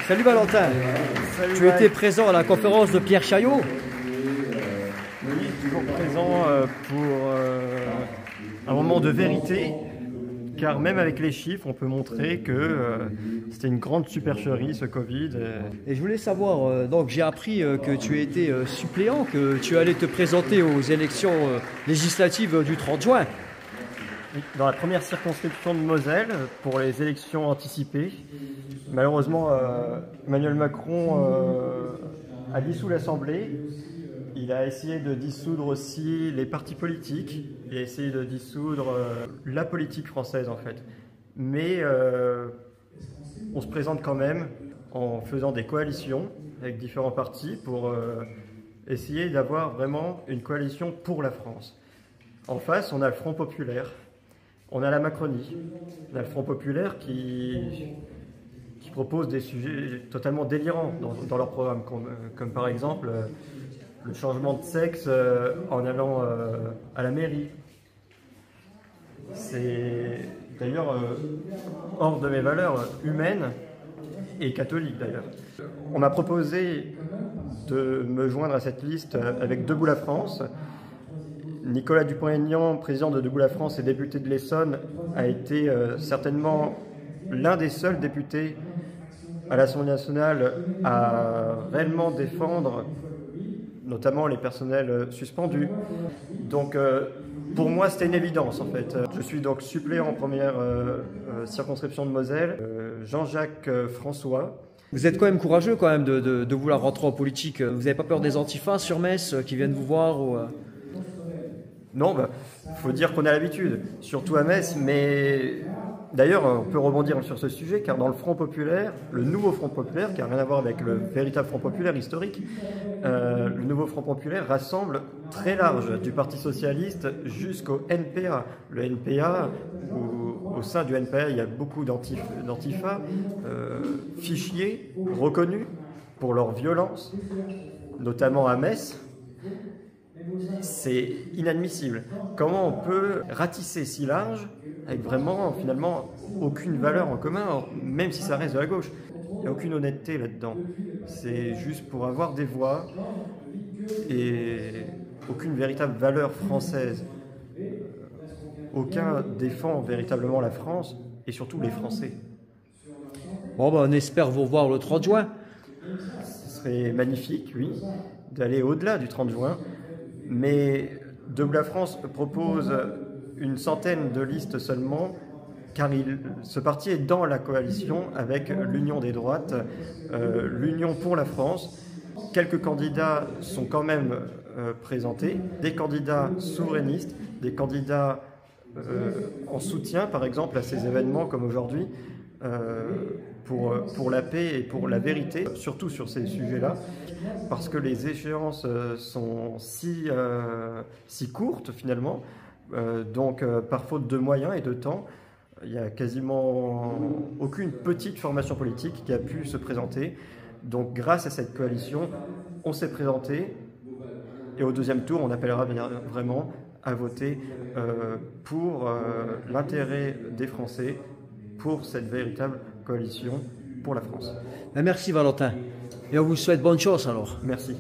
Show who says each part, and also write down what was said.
Speaker 1: Salut Valentin.
Speaker 2: Salut
Speaker 1: Tu étais présent à la conférence de Pierre Chaillot?
Speaker 2: Oui, toujours présent pour un moment de vérité, car même avec les chiffres, on peut montrer que c'était une grande supercherie ce Covid.
Speaker 1: Et je voulais savoir, donc j'ai appris que tu étais suppléant, que tu allais te présenter aux élections législatives du 30 juin.
Speaker 2: Dans la première circonscription de Moselle, pour les élections anticipées, malheureusement, Emmanuel Macron a dissous l'Assemblée. Il a essayé de dissoudre aussi les partis politiques. Il a essayé de dissoudre la politique française, en fait. Mais on se présente quand même en faisant des coalitions avec différents partis pour essayer d'avoir vraiment une coalition pour la France. En face, on a le Front Populaire. On a la Macronie, on a le Front Populaire qui propose des sujets totalement délirants dans leur programme, comme par exemple le changement de sexe en allant à la mairie. C'est d'ailleurs hors de mes valeurs humaines et catholiques d'ailleurs. On m'a proposé de me joindre à cette liste avec Debout la France. Nicolas Dupont-Aignan, président de Debout la France et député de l'Essonne, a été certainement l'un des seuls députés à l'Assemblée nationale à réellement défendre notamment les personnels suspendus. Donc pour moi c'était une évidence en fait. Je suis donc suppléant en première circonscription de Moselle, Jean-Jacques François.
Speaker 1: Vous êtes quand même courageux quand même de vouloir rentrer en politique. Vous n'avez pas peur des antifas sur Metz qui viennent vous voir ou,
Speaker 2: Non, faut dire qu'on a l'habitude, surtout à Metz, mais d'ailleurs on peut rebondir sur ce sujet, car dans le Front Populaire, le nouveau Front Populaire, qui n'a rien à voir avec le véritable Front Populaire historique, le nouveau Front Populaire rassemble très large, du Parti Socialiste jusqu'au NPA. Le NPA, au sein du NPA, il y a beaucoup d'antifa, fichiers reconnus pour leur violence, notamment à Metz. C'est inadmissible. Comment on peut ratisser si large avec vraiment, finalement, aucune valeur en commun, même si ça reste de la gauche. Il n'y a aucune honnêteté là-dedans. C'est juste pour avoir des voix et aucune véritable valeur française. Aucun défend véritablement la France et surtout les Français.
Speaker 1: Bon, on espère vous revoir le 30 juin.
Speaker 2: Ce serait magnifique, oui, d'aller au-delà du 30 juin. Mais Debout la France propose une centaine de listes seulement, car ce parti est dans la coalition avec l'Union des droites, l'Union pour la France. Quelques candidats sont quand même présentés, des candidats souverainistes, des candidats en soutien, par exemple, à ces événements comme aujourd'hui, pour la paix et pour la vérité, surtout sur ces sujets-là, parce que les échéances sont si courtes finalement, donc par faute de moyens et de temps, il n'y a quasiment aucune petite formation politique qui a pu se présenter. Donc grâce à cette coalition, on s'est présenté et au deuxième tour, on appellera vraiment à voter pour l'intérêt des Français, pour cette véritable coalition pour la France.
Speaker 1: Merci Valentin. Et on vous souhaite bonne chance alors.
Speaker 2: Merci.